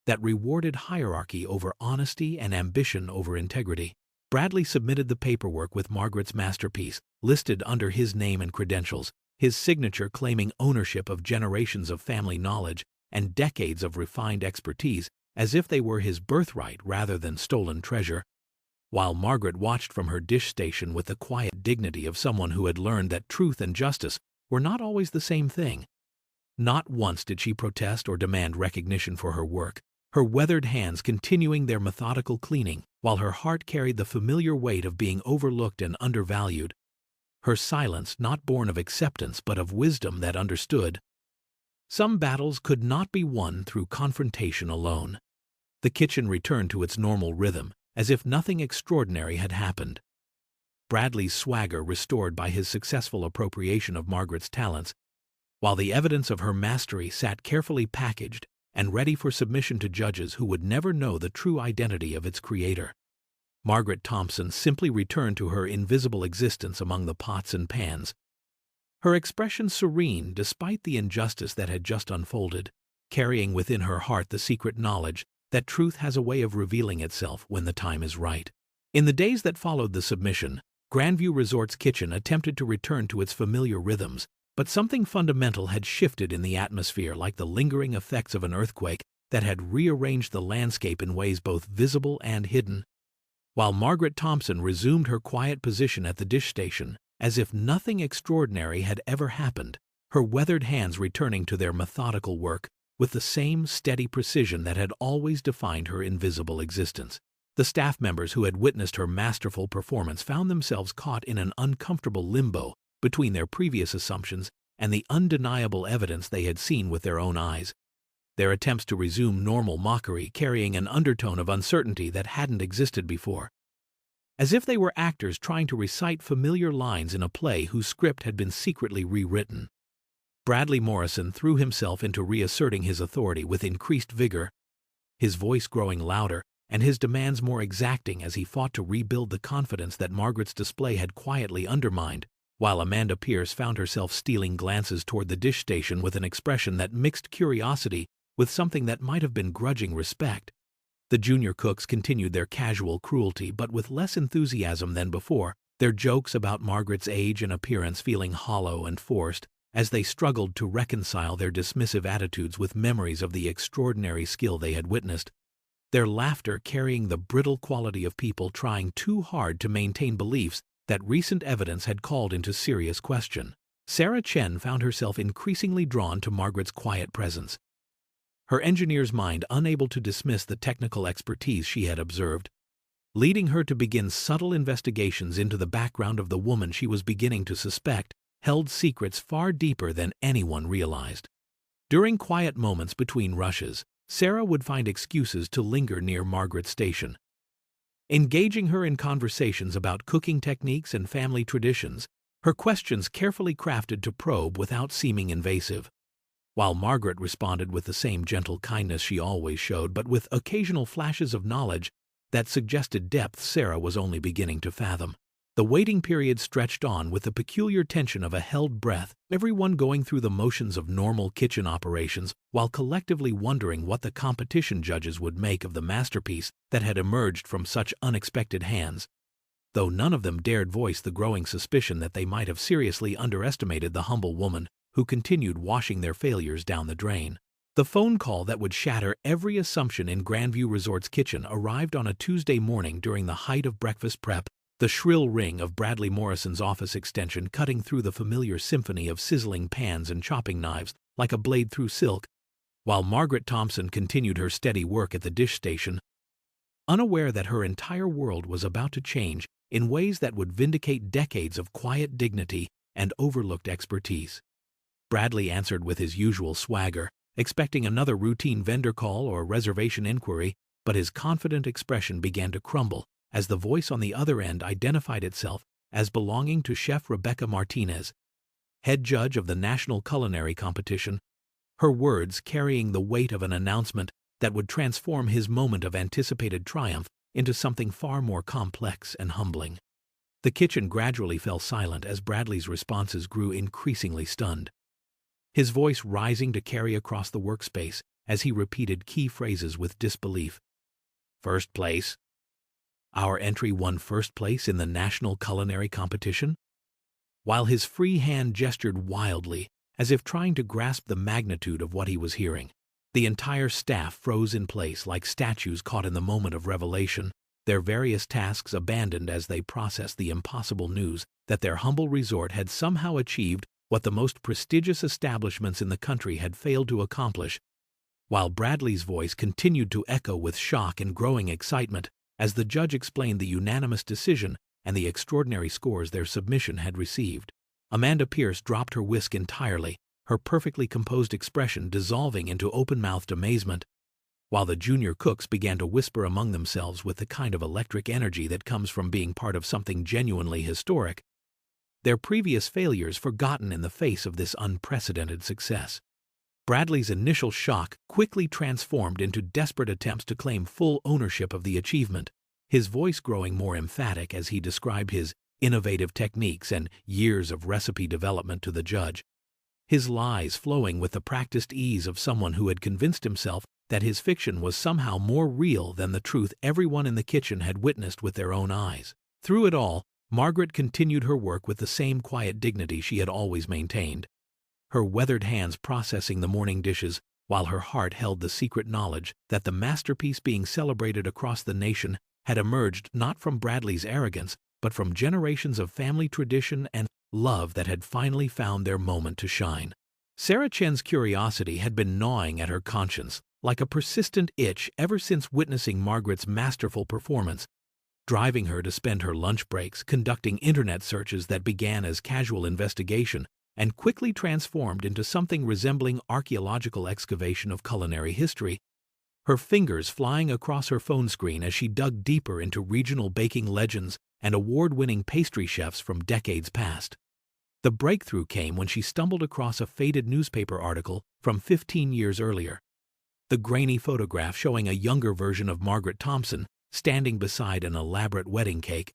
that rewarded hierarchy over honesty and ambition over integrity. Bradley submitted the paperwork with Margaret's masterpiece, listed under his name and credentials, his signature claiming ownership of generations of family knowledge and decades of refined expertise, as if they were his birthright rather than stolen treasure. While Margaret watched from her dish station with the quiet dignity of someone who had learned that truth and justice were not always the same thing. Not once did she protest or demand recognition for her work, her weathered hands continuing their methodical cleaning, while her heart carried the familiar weight of being overlooked and undervalued. Her silence not born of acceptance but of wisdom that understood. Some battles could not be won through confrontation alone. The kitchen returned to its normal rhythm, as if nothing extraordinary had happened. Bradley's swagger restored by his successful appropriation of Margaret's talents, while the evidence of her mastery sat carefully packaged and ready for submission to judges who would never know the true identity of its creator. Margaret Thompson simply returned to her invisible existence among the pots and pans, her expression serene despite the injustice that had just unfolded, carrying within her heart the secret knowledge that truth has a way of revealing itself when the time is right. In the days that followed the submission, Grandview Resort's kitchen attempted to return to its familiar rhythms, but something fundamental had shifted in the atmosphere, like the lingering effects of an earthquake that had rearranged the landscape in ways both visible and hidden. While Margaret Thompson resumed her quiet position at the dish station, as if nothing extraordinary had ever happened, her weathered hands returning to their methodical work with the same steady precision that had always defined her invisible existence. The staff members who had witnessed her masterful performance found themselves caught in an uncomfortable limbo between their previous assumptions and the undeniable evidence they had seen with their own eyes, their attempts to resume normal mockery carrying an undertone of uncertainty that hadn't existed before, as if they were actors trying to recite familiar lines in a play whose script had been secretly rewritten. Bradley Morrison threw himself into reasserting his authority with increased vigor, his voice growing louder and his demands more exacting as he fought to rebuild the confidence that Margaret's display had quietly undermined, while Amanda Pierce found herself stealing glances toward the dish station with an expression that mixed curiosity with something that might have been grudging respect. The junior cooks continued their casual cruelty but with less enthusiasm than before, their jokes about Margaret's age and appearance feeling hollow and forced as they struggled to reconcile their dismissive attitudes with memories of the extraordinary skill they had witnessed, their laughter carrying the brittle quality of people trying too hard to maintain beliefs that recent evidence had called into serious question. Sarah Chen found herself increasingly drawn to Margaret's quiet presence, her engineer's mind unable to dismiss the technical expertise she had observed, leading her to begin subtle investigations into the background of the woman she was beginning to suspect held secrets far deeper than anyone realized. During quiet moments between rushes, Sarah would find excuses to linger near Margaret's station, engaging her in conversations about cooking techniques and family traditions, her questions carefully crafted to probe without seeming invasive. While Margaret responded with the same gentle kindness she always showed, but with occasional flashes of knowledge that suggested depth Sarah was only beginning to fathom. The waiting period stretched on with the peculiar tension of a held breath, everyone going through the motions of normal kitchen operations while collectively wondering what the competition judges would make of the masterpiece that had emerged from such unexpected hands, though none of them dared voice the growing suspicion that they might have seriously underestimated the humble woman who continued washing their failures down the drain. The phone call that would shatter every assumption in Grandview Resort's kitchen arrived on a Tuesday morning during the height of breakfast prep, the shrill ring of Bradley Morrison's office extension cutting through the familiar symphony of sizzling pans and chopping knives like a blade through silk, while Margaret Thompson continued her steady work at the dish station, unaware that her entire world was about to change in ways that would vindicate decades of quiet dignity and overlooked expertise. Bradley answered with his usual swagger, expecting another routine vendor call or reservation inquiry, but his confident expression began to crumble as the voice on the other end identified itself as belonging to Chef Rebecca Martinez, head judge of the National Culinary Competition, her words carrying the weight of an announcement that would transform his moment of anticipated triumph into something far more complex and humbling. The kitchen gradually fell silent as Bradley's responses grew increasingly stunned, his voice rising to carry across the workspace as he repeated key phrases with disbelief. First place. Our entry won first place in the National Culinary Competition? While his free hand gestured wildly, as if trying to grasp the magnitude of what he was hearing, the entire staff froze in place like statues caught in the moment of revelation, their various tasks abandoned as they processed the impossible news that their humble resort had somehow achieved what the most prestigious establishments in the country had failed to accomplish, while Bradley's voice continued to echo with shock and growing excitement as the judge explained the unanimous decision and the extraordinary scores their submission had received. Amanda Pierce dropped her whisk entirely, her perfectly composed expression dissolving into open-mouthed amazement, while the junior cooks began to whisper among themselves with the kind of electric energy that comes from being part of something genuinely historic, their previous failures forgotten in the face of this unprecedented success. Bradley's initial shock quickly transformed into desperate attempts to claim full ownership of the achievement, his voice growing more emphatic as he described his innovative techniques and years of recipe development to the judge, his lies flowing with the practiced ease of someone who had convinced himself that his fiction was somehow more real than the truth everyone in the kitchen had witnessed with their own eyes. Through it all, Margaret continued her work with the same quiet dignity she had always maintained, her weathered hands processing the morning dishes, while her heart held the secret knowledge that the masterpiece being celebrated across the nation had emerged not from Bradley's arrogance, but from generations of family tradition and love that had finally found their moment to shine. Sarah Chen's curiosity had been gnawing at her conscience, like a persistent itch ever since witnessing Margaret's masterful performance, driving her to spend her lunch breaks conducting internet searches that began as casual investigation and quickly transformed into something resembling archaeological excavation of culinary history, her fingers flying across her phone screen as she dug deeper into regional baking legends and award-winning pastry chefs from decades past. The breakthrough came when she stumbled across a faded newspaper article from 15 years earlier, the grainy photograph showing a younger version of Margaret Thompson standing beside an elaborate wedding cake,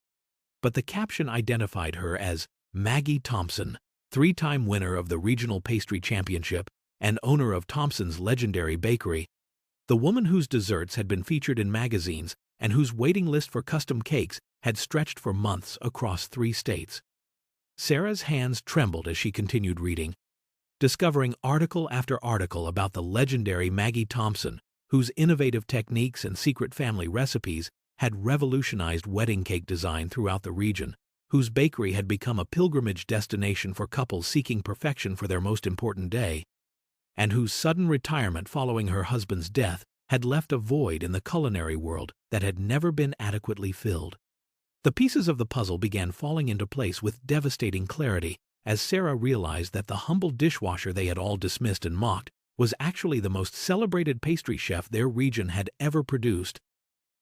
but the caption identified her as Maggie Thompson, three-time winner of the Regional Pastry Championship and owner of Thompson's legendary bakery, the woman whose desserts had been featured in magazines and whose waiting list for custom cakes had stretched for months across 3 states. Sarah's hands trembled as she continued reading, discovering article after article about the legendary Maggie Thompson, whose innovative techniques and secret family recipes had revolutionized wedding cake design throughout the region, whose bakery had become a pilgrimage destination for couples seeking perfection for their most important day, and whose sudden retirement following her husband's death had left a void in the culinary world that had never been adequately filled. The pieces of the puzzle began falling into place with devastating clarity as Sarah realized that the humble dishwasher they had all dismissed and mocked was actually the most celebrated pastry chef their region had ever produced,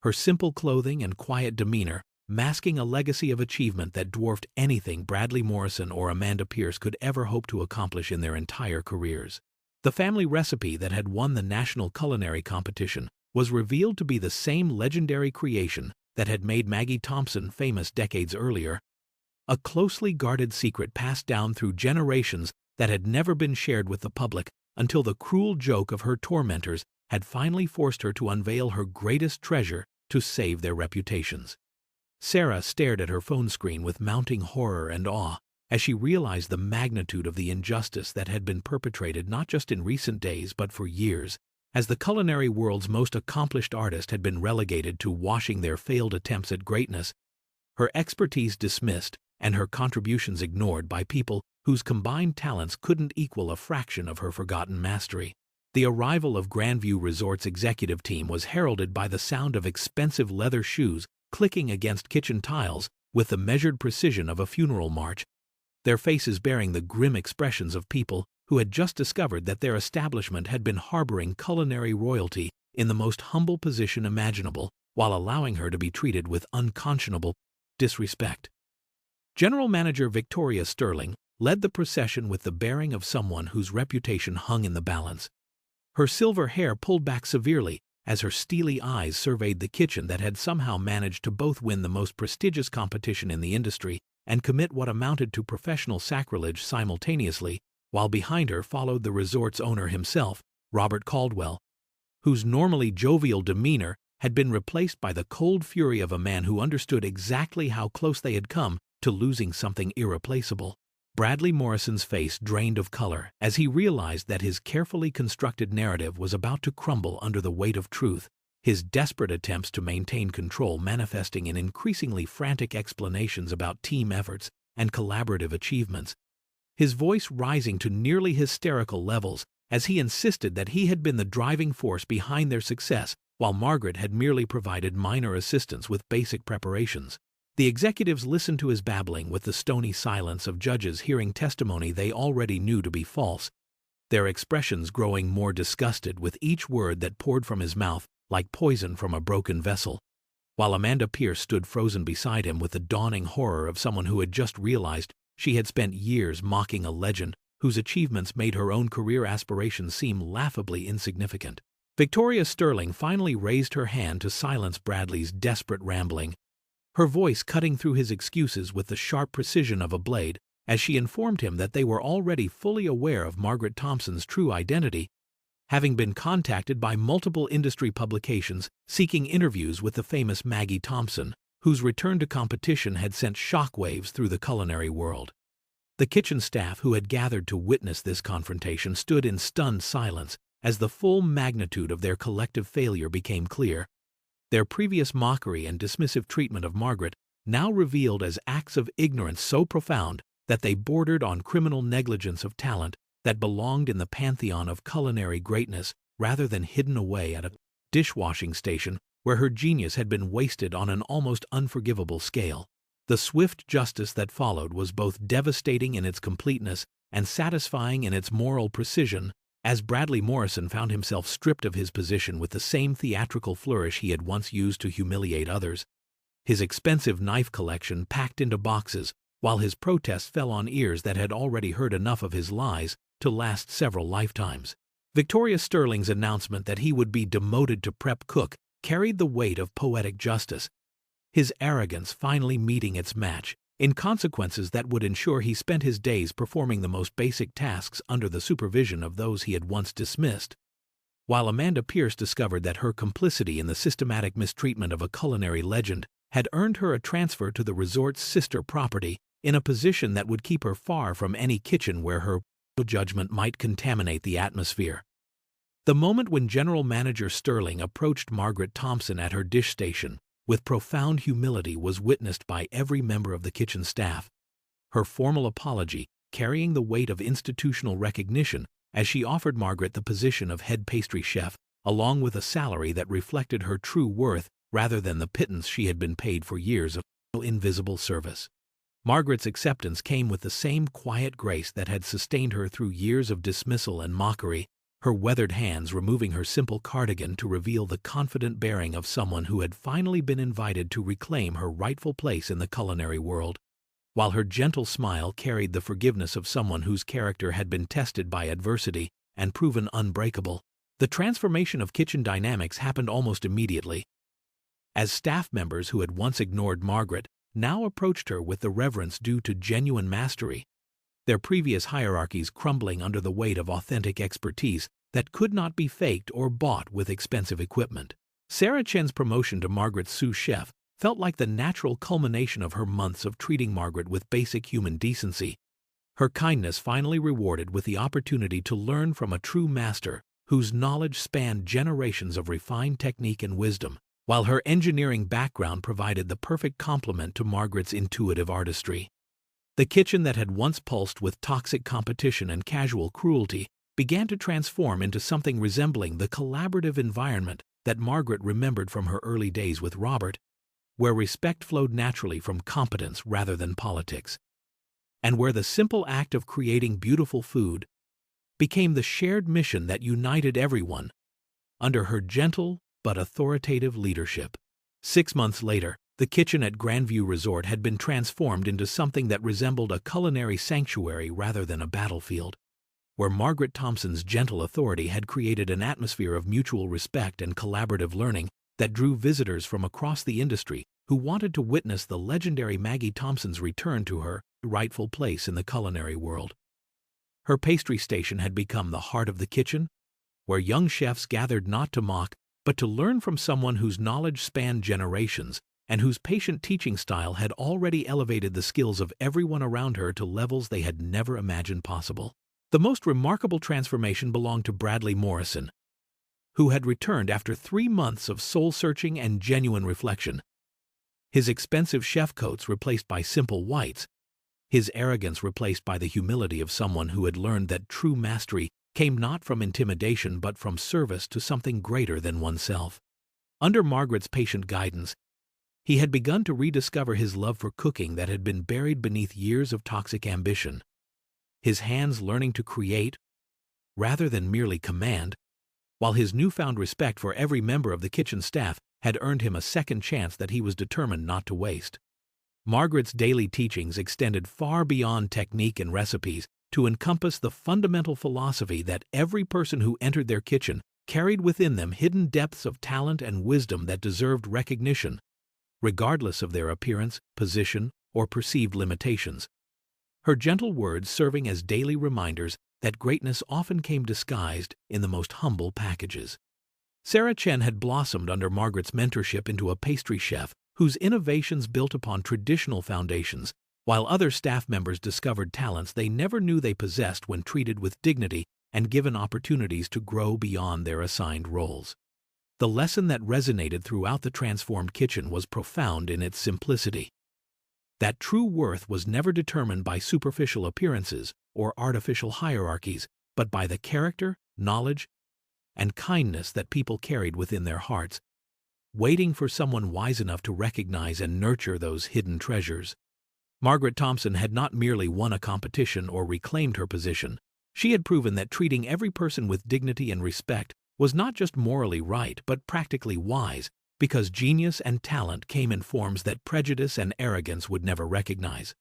her simple clothing and quiet demeanor masking a legacy of achievement that dwarfed anything Bradley Morrison or Amanda Pierce could ever hope to accomplish in their entire careers. The family recipe that had won the National Culinary Competition was revealed to be the same legendary creation that had made Maggie Thompson famous decades earlier, a closely guarded secret passed down through generations that had never been shared with the public until the cruel joke of her tormentors had finally forced her to unveil her greatest treasure to save their reputations. Sarah stared at her phone screen with mounting horror and awe as she realized the magnitude of the injustice that had been perpetrated not just in recent days but for years, as the culinary world's most accomplished artist had been relegated to washing their failed attempts at greatness, her expertise dismissed and her contributions ignored by people whose combined talents couldn't equal a fraction of her forgotten mastery. The arrival of Grandview Resort's executive team was heralded by the sound of expensive leather shoes clicking against kitchen tiles with the measured precision of a funeral march, their faces bearing the grim expressions of people who had just discovered that their establishment had been harboring culinary royalty in the most humble position imaginable, while allowing her to be treated with unconscionable disrespect. General Manager Victoria Sterling led the procession with the bearing of someone whose reputation hung in the balance. Her silver hair pulled back severely as her steely eyes surveyed the kitchen that had somehow managed to both win the most prestigious competition in the industry and commit what amounted to professional sacrilege simultaneously, while behind her followed the resort's owner himself, Robert Caldwell, whose normally jovial demeanor had been replaced by the cold fury of a man who understood exactly how close they had come to losing something irreplaceable. Bradley Morrison's face drained of color as he realized that his carefully constructed narrative was about to crumble under the weight of truth, his desperate attempts to maintain control manifesting in increasingly frantic explanations about team efforts and collaborative achievements, his voice rising to nearly hysterical levels as he insisted that he had been the driving force behind their success while Margaret had merely provided minor assistance with basic preparations. The executives listened to his babbling with the stony silence of judges hearing testimony they already knew to be false, their expressions growing more disgusted with each word that poured from his mouth like poison from a broken vessel, while Amanda Pierce stood frozen beside him with the dawning horror of someone who had just realized she had spent years mocking a legend whose achievements made her own career aspirations seem laughably insignificant. Victoria Sterling finally raised her hand to silence Bradley's desperate rambling, her voice cutting through his excuses with the sharp precision of a blade as she informed him that they were already fully aware of Margaret Thompson's true identity, having been contacted by multiple industry publications seeking interviews with the famous Maggie Thompson, whose return to competition had sent shockwaves through the culinary world. The kitchen staff who had gathered to witness this confrontation stood in stunned silence as the full magnitude of their collective failure became clear, their previous mockery and dismissive treatment of Margaret now revealed as acts of ignorance so profound that they bordered on criminal negligence of talent that belonged in the pantheon of culinary greatness rather than hidden away at a dishwashing station where her genius had been wasted on an almost unforgivable scale. The swift justice that followed was both devastating in its completeness and satisfying in its moral precision, as Bradley Morrison found himself stripped of his position with the same theatrical flourish he had once used to humiliate others, his expensive knife collection packed into boxes, while his protests fell on ears that had already heard enough of his lies to last several lifetimes. Victoria Sterling's announcement that he would be demoted to prep cook carried the weight of poetic justice, his arrogance finally meeting its match in consequences that would ensure he spent his days performing the most basic tasks under the supervision of those he had once dismissed, while Amanda Pierce discovered that her complicity in the systematic mistreatment of a culinary legend had earned her a transfer to the resort's sister property in a position that would keep her far from any kitchen where her judgment might contaminate the atmosphere. The moment when General Manager Sterling approached Margaret Thompson at her dish station with profound humility was witnessed by every member of the kitchen staff, her formal apology carrying the weight of institutional recognition as she offered Margaret the position of head pastry chef, along with a salary that reflected her true worth rather than the pittance she had been paid for years of invisible service. Margaret's acceptance came with the same quiet grace that had sustained her through years of dismissal and mockery, her weathered hands removing her simple cardigan to reveal the confident bearing of someone who had finally been invited to reclaim her rightful place in the culinary world, while her gentle smile carried the forgiveness of someone whose character had been tested by adversity and proven unbreakable. The transformation of kitchen dynamics happened almost immediately. As staff members who had once ignored Margaret now approached her with the reverence due to genuine mastery, their previous hierarchies crumbling under the weight of authentic expertise that could not be faked or bought with expensive equipment. Sarah Chen's promotion to Margaret's sous chef felt like the natural culmination of her months of treating Margaret with basic human decency, her kindness finally rewarded with the opportunity to learn from a true master whose knowledge spanned generations of refined technique and wisdom, while her engineering background provided the perfect complement to Margaret's intuitive artistry. The kitchen that had once pulsed with toxic competition and casual cruelty began to transform into something resembling the collaborative environment that Margaret remembered from her early days with Robert, where respect flowed naturally from competence rather than politics, and where the simple act of creating beautiful food became the shared mission that united everyone under her gentle but authoritative leadership. 6 months later, the kitchen at Grandview Resort had been transformed into something that resembled a culinary sanctuary rather than a battlefield, where Margaret Thompson's gentle authority had created an atmosphere of mutual respect and collaborative learning that drew visitors from across the industry who wanted to witness the legendary Maggie Thompson's return to her rightful place in the culinary world. Her pastry station had become the heart of the kitchen, where young chefs gathered not to mock, but to learn from someone whose knowledge spanned generations and whose patient teaching style had already elevated the skills of everyone around her to levels they had never imagined possible. The most remarkable transformation belonged to Bradley Morrison, who had returned after 3 months of soul-searching and genuine reflection. His expensive chef coats replaced by simple whites, his arrogance replaced by the humility of someone who had learned that true mastery came not from intimidation but from service to something greater than oneself. Under Margaret's patient guidance, he had begun to rediscover his love for cooking that had been buried beneath years of toxic ambition, his hands learning to create rather than merely command, while his newfound respect for every member of the kitchen staff had earned him a second chance that he was determined not to waste. Margaret's daily teachings extended far beyond technique and recipes to encompass the fundamental philosophy that every person who entered their kitchen carried within them hidden depths of talent and wisdom that deserved recognition, regardless of their appearance, position, or perceived limitations. Her gentle words serving as daily reminders that greatness often came disguised in the most humble packages. Sarah Chen had blossomed under Margaret's mentorship into a pastry chef whose innovations built upon traditional foundations, while other staff members discovered talents they never knew they possessed when treated with dignity and given opportunities to grow beyond their assigned roles. The lesson that resonated throughout the transformed kitchen was profound in its simplicity. That true worth was never determined by superficial appearances or artificial hierarchies, but by the character, knowledge, and kindness that people carried within their hearts, waiting for someone wise enough to recognize and nurture those hidden treasures. Margaret Thompson had not merely won a competition or reclaimed her position. She had proven that treating every person with dignity and respect was not just morally right but practically wise, because genius and talent came in forms that prejudice and arrogance would never recognize.